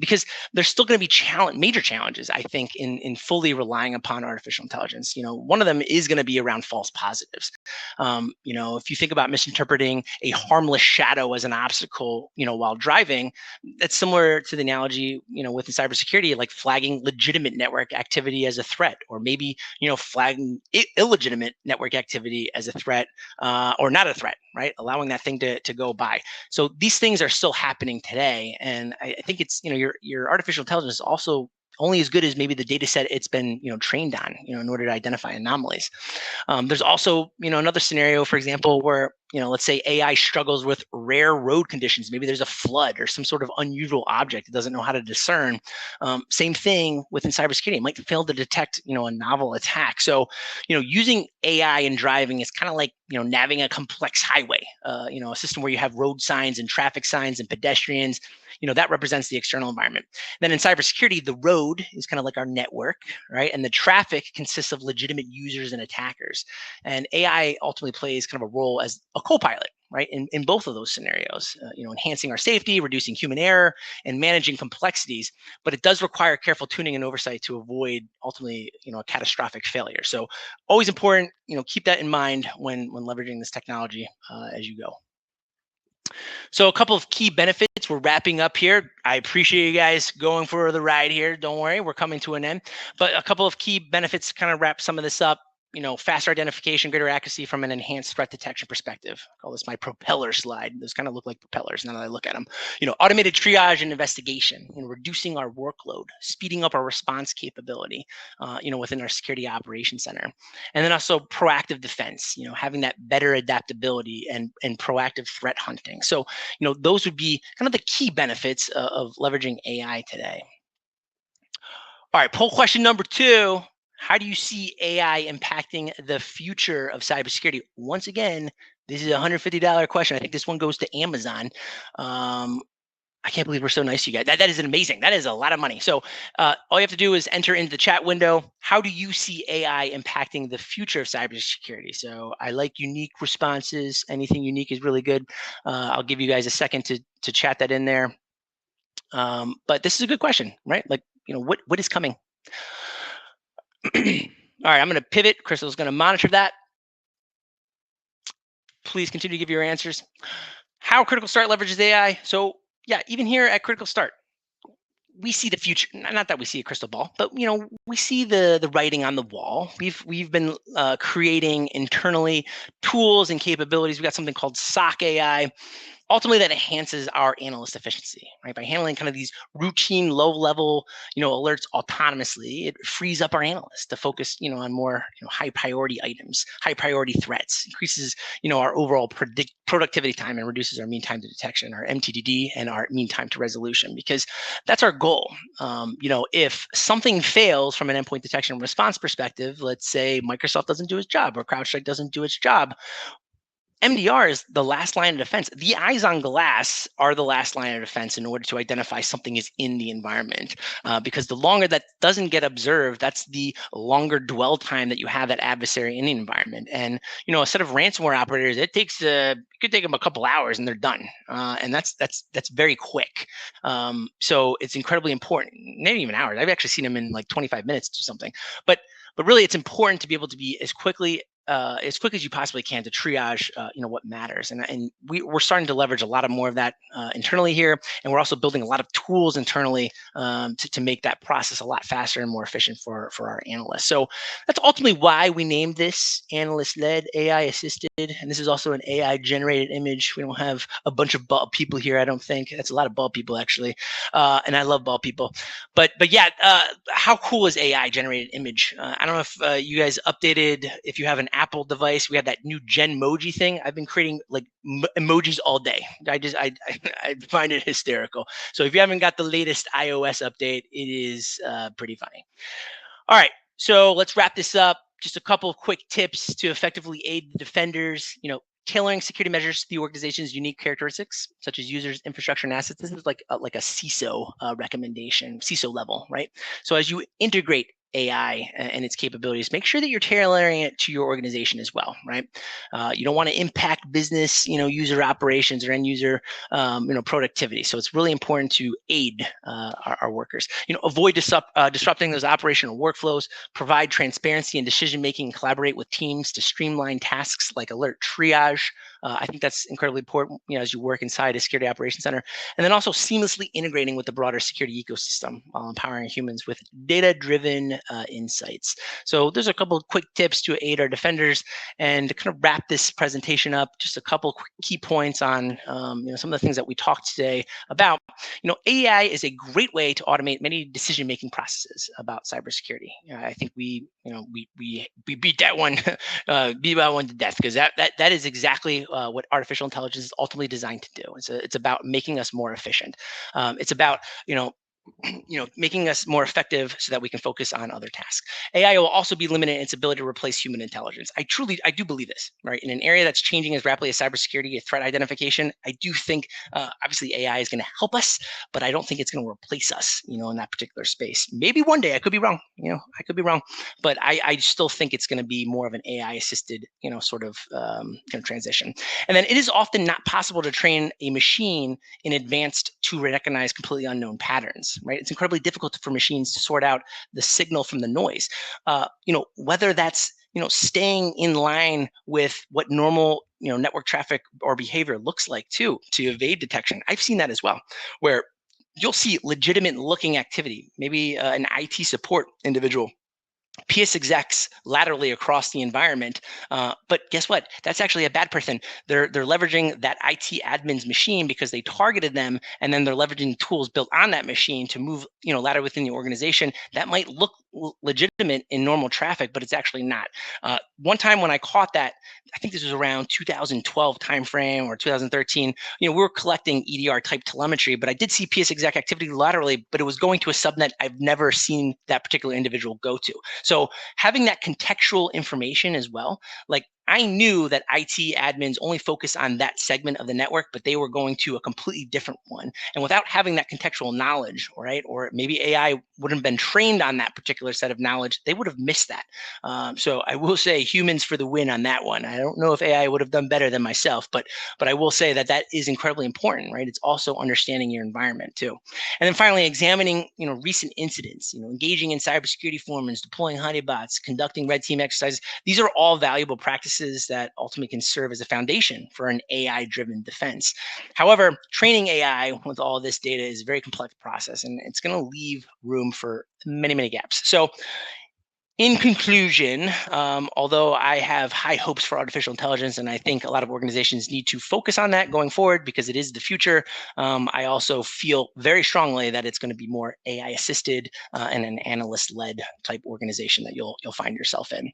because there's still going to be major challenges, I think, in fully relying upon artificial intelligence. One of them is going to be around false positives. If you think about misinterpreting a harmless shadow as an obstacle, while driving, that's similar to the analogy, within cybersecurity, like flagging legitimate network activity as a threat, or maybe, flagging illegitimate network activity as a threat, or not a threat, right? Allowing that thing to go by. So these things are still happening today. And I think it's, your artificial intelligence is also only as good as maybe the data set it's been trained on in order to identify anomalies. There's also another scenario, for example, where let's say AI struggles with rare road conditions. Maybe there's a flood or some sort of unusual object it doesn't know how to discern. Same thing within cybersecurity. It might fail to detect a novel attack. So using AI in driving is kind of like navigating a complex highway. A system where you have road signs and traffic signs and pedestrians. That represents the external environment. Then in cybersecurity, the road is kind of like our network, right? And the traffic consists of legitimate users and attackers. And AI ultimately plays kind of a role as a co-pilot, right? In both of those scenarios, enhancing our safety, reducing human error, and managing complexities. But it does require careful tuning and oversight to avoid ultimately, a catastrophic failure. So always important, keep that in mind when leveraging this technology as you go. So a couple of key benefits. We're wrapping up here. I appreciate you guys going for the ride here. Don't worry, we're coming to an end. But a couple of key benefits to kind of wrap some of this up. Faster identification, greater accuracy from an enhanced threat detection perspective. I call this my propeller slide. Those kind of look like propellers now that I look at them. Automated triage and investigation, reducing our workload, speeding up our response capability, within our security operations center. And then also proactive defense, having that better adaptability and proactive threat hunting. So, those would be kind of the key benefits of leveraging AI today. All right, poll question number 2. How do you see AI impacting the future of cybersecurity? Once again, this is a $150 question. I think this one goes to Amazon. I can't believe we're so nice to you guys. That is amazing. That is a lot of money. So all you have to do is enter into the chat window. How do you see AI impacting the future of cybersecurity? So I like unique responses. Anything unique is really good. I'll give you guys a second to chat that in there. But this is a good question, right? Like, what is coming? All right, I'm going to pivot. Crystal's going to monitor that. Please continue to give your answers. How Critical Start leverages AI. So yeah, even here at Critical Start, we see the future. Not that we see a crystal ball, but we see the writing on the wall. We've been creating internally tools and capabilities. We got something called SOC AI. ultimately that enhances our analyst efficiency, right? By handling kind of these routine low-level, alerts autonomously, it frees up our analysts to focus, on more, high priority items, high priority threats, increases, our overall productivity time and reduces our mean time to detection, our MTDD, and our mean time to resolution, because that's our goal. If something fails from an endpoint detection and response perspective, let's say Microsoft doesn't do its job or CrowdStrike doesn't do its job, MDR is the last line of defense. The eyes on glass are the last line of defense in order to identify something is in the environment. Because the longer that doesn't get observed, that's the longer dwell time that you have that adversary in the environment. And a set of ransomware operators, it could take them a couple hours and they're done. And that's very quick. So it's incredibly important. Maybe even hours. I've actually seen them in like 25 minutes to something. But really, it's important to be able to be as quick as you possibly can to triage, what matters. And we're starting to leverage a lot more of that internally here. And we're also building a lot of tools internally to make that process a lot faster and more efficient for our analysts. So that's ultimately why we named this Analyst-Led, AI assisted. And this is also an AI generated image. We don't have a bunch of bald people here, I don't think. That's a lot of bald people, actually. And I love bald people. But yeah, how cool is AI generated image? I don't know if you guys updated, if you have an Apple device, we have that new Genmoji thing. I've been creating like emojis all day. I find it hysterical. So if you haven't got the latest iOS update, it is pretty funny. All right, so let's wrap this up. Just a couple of quick tips to effectively aid the defenders. Tailoring security measures to the organization's unique characteristics, such as users, infrastructure, and assets. This is like a CISO recommendation, CISO level, right? So as you integrate AI and its capabilities, make sure that you're tailoring it to your organization as well, right? You don't want to impact business, user operations or end user, productivity. So it's really important to aid our workers. Avoid disrupting those operational workflows. Provide transparency in decision making. Collaborate with teams to streamline tasks like alert triage. I think that's incredibly important, as you work inside a security operations center, and then also seamlessly integrating with the broader security ecosystem while empowering humans with data-driven insights. So there's a couple of quick tips to aid our defenders, and to kind of wrap this presentation up, just a couple quick key points on some of the things that we talked today about. AI is a great way to automate many decision-making processes about cybersecurity. I think we beat that one, beat that one to death, because that is exactly what artificial intelligence is ultimately designed to do. It's about making us more efficient. It's about making us more effective so that we can focus on other tasks. AI will also be limited in its ability to replace human intelligence. I do believe this, right? In an area that's changing as rapidly as cybersecurity and threat identification, I do think obviously AI is going to help us, but I don't think it's going to replace us, in that particular space. Maybe one day. I could be wrong. I could be wrong, but I still think it's going to be more of an AI assisted, sort of transition. And then it is often not possible to train a machine in advance to recognize completely unknown patterns. Right? It's incredibly difficult for machines to sort out the signal from the noise. Whether that's staying in line with what normal network traffic or behavior looks like to evade detection. I've seen that as well, where you'll see legitimate looking activity, maybe an IT support individual, PS execs laterally across the environment. But guess what? That's actually a bad person. They're leveraging that IT admin's machine because they targeted them, and then they're leveraging tools built on that machine to move, lateral within the organization. That might look legitimate in normal traffic, but it's actually not. One time when I caught that, I think this was around 2012 timeframe or 2013. We were collecting EDR type telemetry, but I did see PS exec activity laterally, but it was going to a subnet I've never seen that particular individual go to. So having that contextual information as well, like I knew that IT admins only focus on that segment of the network, but they were going to a completely different one. And without having that contextual knowledge, right, or maybe AI wouldn't have been trained on that particular set of knowledge, they would have missed that. So I will say humans for the win on that one. I don't know if AI would have done better than myself, but I will say that is incredibly important, right? It's also understanding your environment too. And then finally, examining, recent incidents, engaging in cybersecurity forums, deploying honeybots, conducting red team exercises. These are all valuable practices that ultimately can serve as a foundation for an AI-driven defense. However, training AI with all this data is a very complex process, and it's going to leave room for many, many gaps. So In conclusion, although I have high hopes for artificial intelligence, and I think a lot of organizations need to focus on that going forward because it is the future, I also feel very strongly that it's going to be more AI assisted and an analyst-led type organization that you'll find yourself in.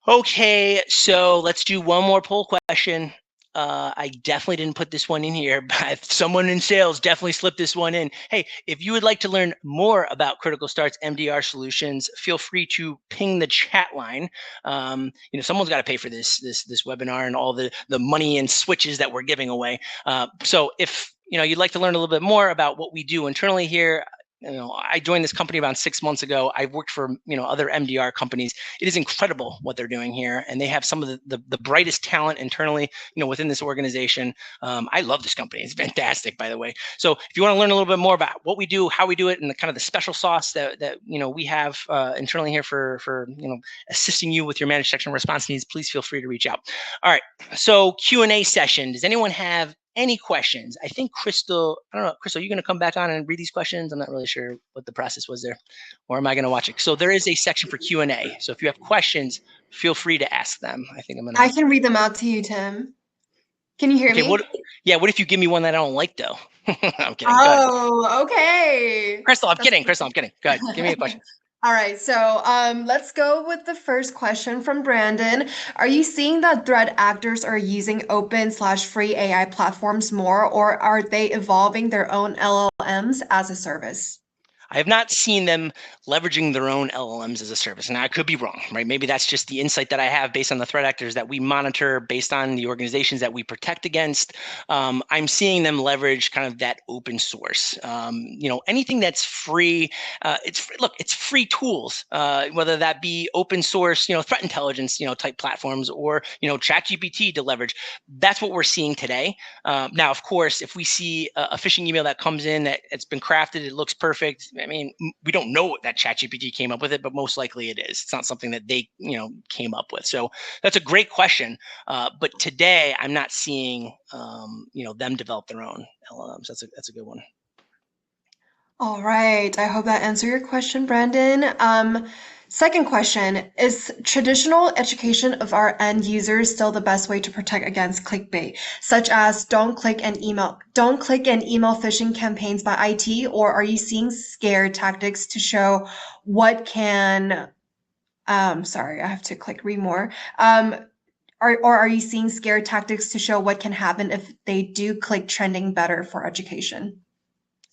Okay, so let's do one more poll question. I definitely didn't put this one in here, but someone in sales definitely slipped this one in. Hey, if you would like to learn more about Critical Start's MDR solutions, feel free to ping the chat line. Someone's got to pay for this webinar and all the money and switches that we're giving away. So if you'd like to learn a little bit more about what we do internally here, I joined this company about 6 months ago. I've worked for other MDR companies. It is incredible what they're doing here, and they have some of the brightest talent internally within this organization. I love this company. It's fantastic, by the way. So if you want to learn a little bit more about what we do, how we do it, and the kind of the special sauce that we have internally here for assisting you with your managed detection and response needs, please feel free to reach out. All right, so Q&A session. Does anyone have any questions? I think Crystal, I don't know, Crystal, are you going to come back on and read these questions? I'm not really sure what the process was there, or am I going to watch it? So there is a section for Q&A. So if you have questions, feel free to ask them. I think I'm going to. I can read them out to you, Tim. Can you hear me? What if you give me one that I don't like, though? I'm kidding. Oh, okay. Crystal, I'm kidding. Crystal, I'm kidding. Go ahead. Give me a question. All right, so let's go with the first question from Brandon. Are you seeing that threat actors are using open/free AI platforms more, or are they evolving their own LLMs as a service? I have not seen them leveraging their own LLMs as a service. And I could be wrong, right? Maybe that's just the insight that I have based on the threat actors that we monitor, based on the organizations that we protect against. I'm seeing them leverage kind of that open source. Anything that's free, it's free tools, whether that be open source, threat intelligence, type platforms, or, ChatGPT to leverage. That's what we're seeing today. Now, of course, if we see a phishing email that comes in that it's been crafted, it looks perfect. I mean, we don't know that ChatGPT came up with it, but most likely it is. It's not something that they, came up with. So that's a great question. But today, I'm not seeing, them develop their own LLMs. That's a good one. All right. I hope that answered your question, Brandon. Second question, is traditional education of our end users still the best way to protect against clickbait, such as don't click and email phishing campaigns by IT, or are you seeing scare tactics to show what can, sorry, I have to click read more. Or are you seeing scare tactics to show what can happen if they do click trending better for education?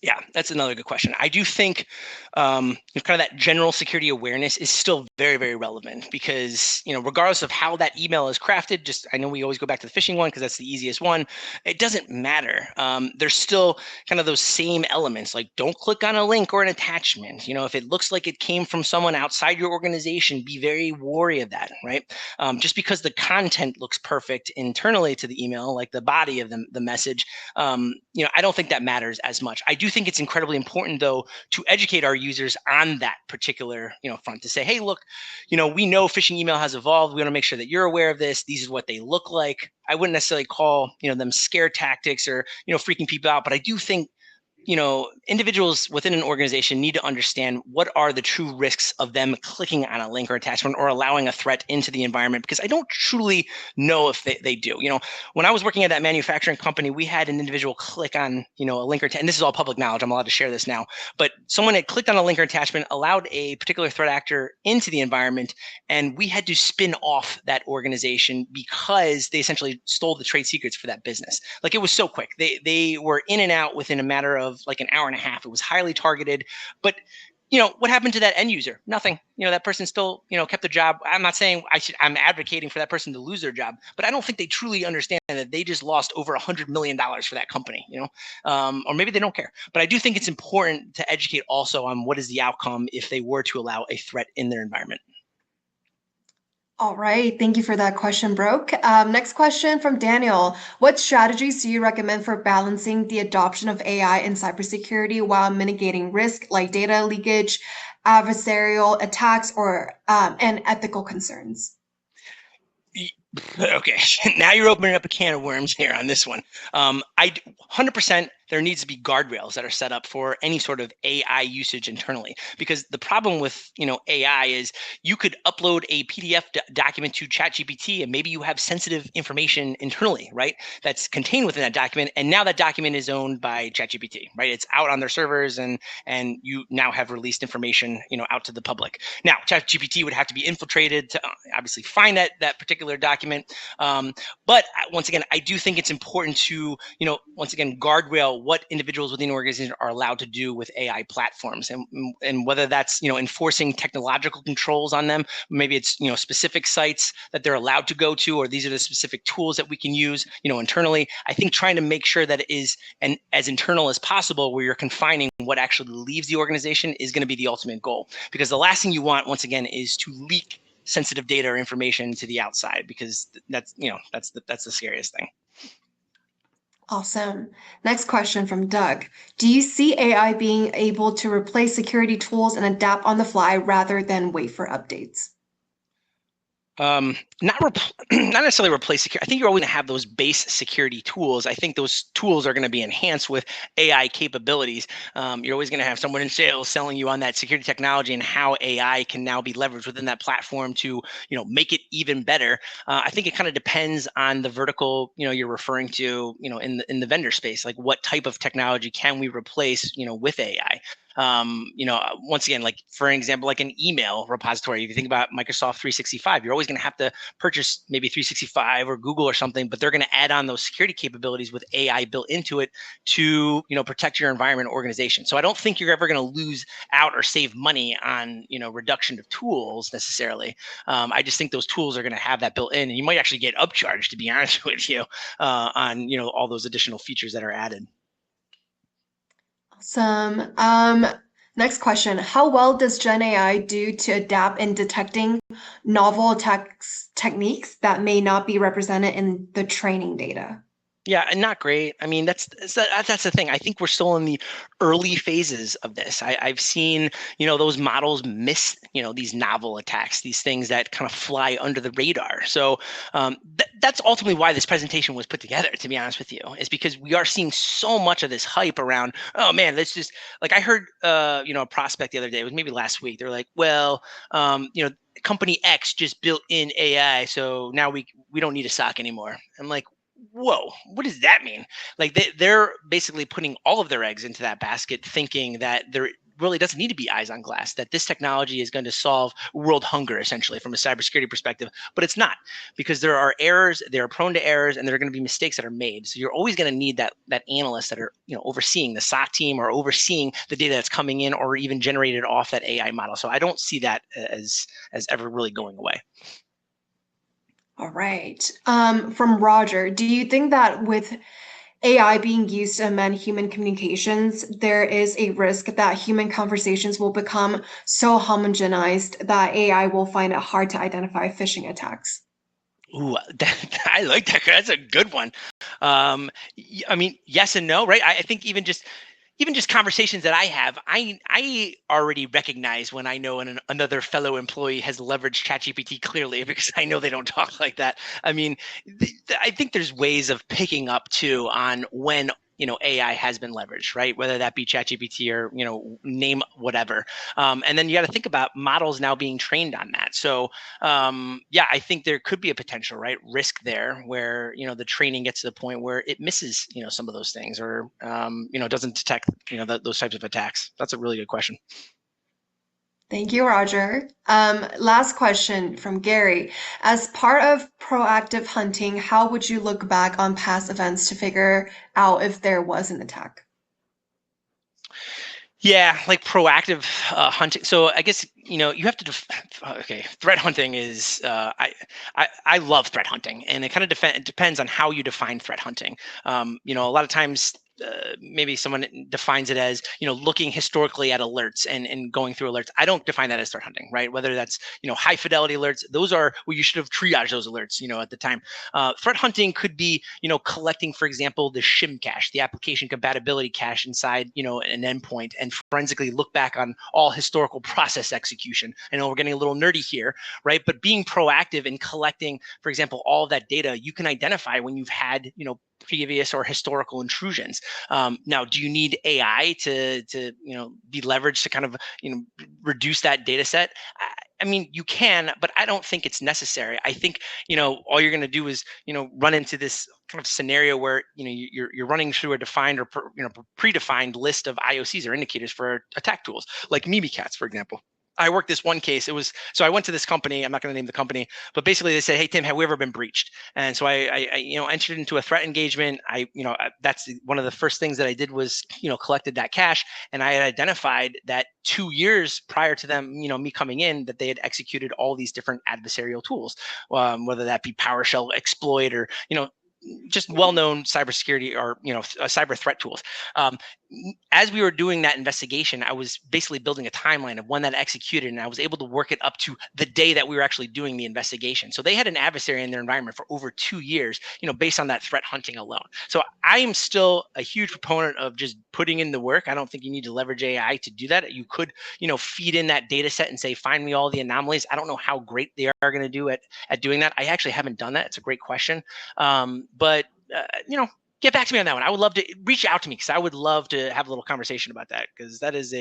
Yeah, that's another good question. I do think kind of that general security awareness is still very, very relevant because, regardless of how that email is crafted, I know we always go back to the phishing one because that's the easiest one. It doesn't matter. There's still kind of those same elements, like don't click on a link or an attachment. If it looks like it came from someone outside your organization, be very wary of that, right? Just because the content looks perfect internally to the email, like the body of the message, I don't think that matters as much. I do think it's incredibly important, though, to educate our users on that particular, front, to say, hey, look, we know phishing email has evolved. We want to make sure that you're aware of this. These is what they look like. I wouldn't necessarily call, them scare tactics or, freaking people out, but I do think individuals within an organization need to understand what are the true risks of them clicking on a link or attachment or allowing a threat into the environment, because I don't truly know if they do. When I was working at that manufacturing company, we had an individual click on, a link or and this is all public knowledge. I'm allowed to share this now, but someone had clicked on a link or attachment, allowed a particular threat actor into the environment, and we had to spin off that organization because they essentially stole the trade secrets for that business. Like, it was so quick. They were in and out within a matter of like an hour and a half. It was highly targeted, but what happened to that end user? Nothing. That person still, kept the job. I'm not saying I'm advocating for that person to lose their job, but I don't think they truly understand that they just lost over $100 million for that company, or maybe they don't care. But I do think it's important to educate also on what is the outcome if they were to allow a threat in their environment. All right, thank you for that question, Brooke. Next question from Daniel. What strategies do you recommend for balancing the adoption of AI in cybersecurity while mitigating risk like data leakage, adversarial attacks, or and ethical concerns? Okay, now you're opening up a can of worms here on this one. I 100% there needs to be guardrails that are set up for any sort of AI usage internally. Because the problem with AI is you could upload a PDF document to ChatGPT, and maybe you have sensitive information internally, right? That's contained within that document, and now that document is owned by ChatGPT, right? It's out on their servers, and you now have released information, out to the public. Now, ChatGPT would have to be infiltrated to obviously find that particular document. But once again, I do think it's important to, once again, guardrail what individuals within an organization are allowed to do with AI platforms, and whether that's, enforcing technological controls on them. Maybe it's, specific sites that they're allowed to go to, or these are the specific tools that we can use, internally. I think trying to make sure that it is as internal as possible, where you're confining what actually leaves the organization, is going to be the ultimate goal. Because the last thing you want, once again, is to leak sensitive data or information to the outside, because that's the scariest thing. Awesome. Next question from Doug. Do you see AI being able to replace security tools and adapt on the fly rather than wait for updates? Not necessarily replace security. I think you're always going to have those base security tools. I think those tools are going to be enhanced with AI capabilities. You're always going to have someone in sales selling you on that security technology and how AI can now be leveraged within that platform to, make it even better. I think it kind of depends on the vertical, you're referring to, in the vendor space. Like, what type of technology can we replace, with AI? Once again, like, for example, like an email repository. If you think about Microsoft 365, you're always going to have to purchase maybe 365 or Google or something, but they're going to add on those security capabilities with AI built into it to, protect your environment or organization. So I don't think you're ever going to lose out or save money on, reduction of tools necessarily. I just think those tools are going to have that built in, and you might actually get upcharged, to be honest with you, on, all those additional features that are added. Awesome. Next question. How well does Gen AI do to adapt in detecting novel attacks techniques that may not be represented in the training data? Yeah, and not great. I mean, that's the thing. I think we're still in the early phases of this. I've seen, those models miss, these novel attacks, these things that kind of fly under the radar. So that's ultimately why this presentation was put together, to be honest with you, is because we are seeing so much of this hype around, oh man, let's just, like, I heard, a prospect the other day, it was maybe last week. They're like, well, company X just built in AI, so now we don't need a SOC anymore. I'm like, whoa, what does that mean? Like, they're basically putting all of their eggs into that basket, thinking that there really doesn't need to be eyes on glass, that this technology is going to solve world hunger, essentially, from a cybersecurity perspective. But it's not, because there are errors, they're prone to errors, and there are going to be mistakes that are made. So you're always going to need that analysts that are, overseeing the SOC team, or overseeing the data that's coming in, or even generated off that AI model. So I don't see that as ever really going away. All right. From Roger, do you think that with AI being used to amend human communications, there is a risk that human conversations will become so homogenized that AI will find it hard to identify phishing attacks? Ooh, I like that. That's a good one. I mean, yes and no, right? I think even just conversations that I have, I already recognize when I know another fellow employee has leveraged ChatGPT clearly, because I know they don't talk like that. I mean, I think there's ways of picking up too on when AI has been leveraged, right? Whether that be ChatGPT or name whatever, and then you got to think about models now being trained on that. So yeah, I think there could be a potential risk there, where the training gets to the point where it misses some of those things, or doesn't detect those types of attacks. That's a really good question. Thank you, Roger. Last question from Gary. As part of proactive hunting, how would you look back on past events to figure out if there was an attack? Yeah, like proactive hunting. So I guess you have to. Okay, threat hunting is. I love threat hunting, and it kind of depends on how you define threat hunting. A lot of times, maybe someone defines it as looking historically at alerts and going through alerts. I don't define that as threat hunting, right? Whether that's high fidelity alerts, those are you should have triaged those alerts at the time. Threat hunting could be collecting, for example, the shim cache, the application compatibility cache inside an endpoint, and forensically look back on all historical process execution execution. I know we're getting a little nerdy here, right? But being proactive in collecting, for example, all of that data, you can identify when you've had, previous or historical intrusions. Now, do you need AI to be leveraged to kind of reduce that data set? I mean, you can, but I don't think it's necessary. I think all you're going to do is run into this kind of scenario where you're running through a defined or predefined list of IOCs or indicators for attack tools, like Mimikatz, for example. I worked this one case. So I went to this company. I'm not going to name the company, but basically they said, "Hey Tim, have we ever been breached?" And so I entered into a threat engagement. That's one of the first things that I did was collected that cache, and I had identified that 2 years prior to them, me coming in, that they had executed all these different adversarial tools, whether that be PowerShell exploit or just well-known cybersecurity or cyber threat tools. As we were doing that investigation, I was basically building a timeline of when that executed, and I was able to work it up to the day that we were actually doing the investigation. So they had an adversary in their environment for over 2 years, based on that threat hunting alone. So I am still a huge proponent of just putting in the work. I don't think you need to leverage AI to do that. You could, feed in that data set and say, find me all the anomalies. I don't know how great they are going to do at doing that. I actually haven't done that. It's a great question. But get back to me on that one. I would love to reach out to me because I would love to have a little conversation about that, because that is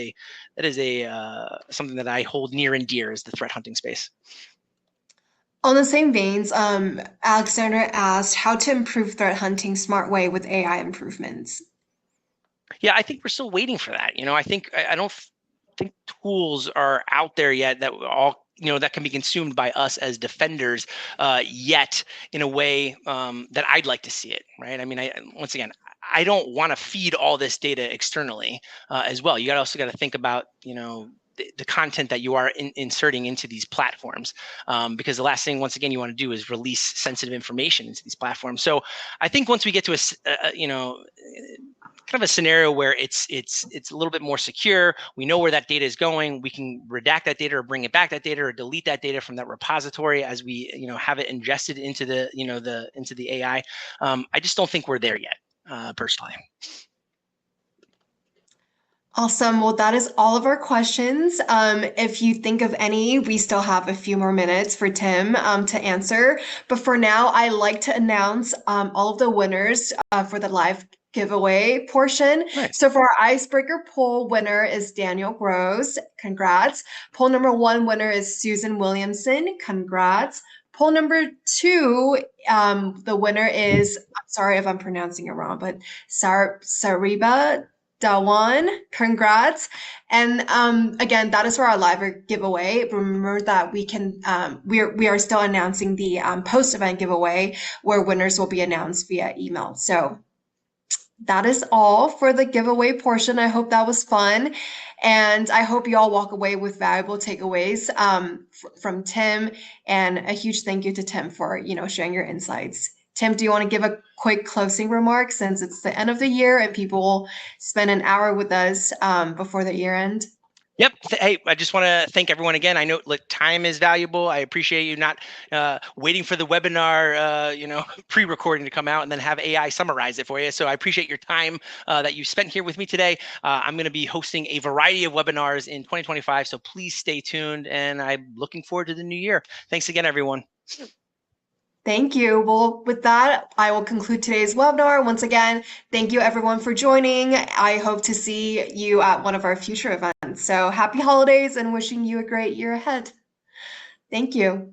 something that I hold near and dear, is the threat hunting space. On the same veins, Alexander asked how to improve threat hunting smart way with AI improvements. Yeah, I think we're still waiting for that. I don't think tools are out there yet that all that can be consumed by us as defenders yet in a way that I'd like to see it, right? I mean, once again, I don't want to feed all this data externally as well. You also got to think about the content that you are inserting into these platforms, because the last thing, once again, you want to do is release sensitive information into these platforms. So I think once we get to kind of a scenario where it's a little bit more secure, we know where that data is going, we can redact that data or bring it back that data or delete that data from that repository as we have it ingested into the into the AI. I just don't think we're there yet, personally. Awesome. Well, that is all of our questions. If you think of any, we still have a few more minutes for Tim to answer. But for now, I like to announce all of the winners for the live giveaway portion. Nice. So for our icebreaker poll, winner is Daniel Gross. Congrats. Poll number 1 winner is Susan Williamson. Congrats. Poll number 2, the winner is, I'm sorry if I'm pronouncing it wrong, but Sariba Dawan, congrats. And again, that is for our live giveaway. Remember that we are still announcing the post-event giveaway, where winners will be announced via email. So that is all for the giveaway portion. I hope that was fun. And I hope you all walk away with valuable takeaways from Tim. And a huge thank you to Tim for sharing your insights. Tim, do you want to give a quick closing remark, since it's the end of the year and people will spend an hour with us before the year end? Yep. Hey, I just want to thank everyone again. I know time is valuable. I appreciate you not waiting for the webinar, pre-recording to come out and then have AI summarize it for you. So I appreciate your time that you spent here with me today. I'm going to be hosting a variety of webinars in 2025, so please stay tuned, and I'm looking forward to the new year. Thanks again, everyone. Thank you. Well, with that, I will conclude today's webinar. Once again, thank you everyone for joining. I hope to see you at one of our future events. So happy holidays and wishing you a great year ahead. Thank you.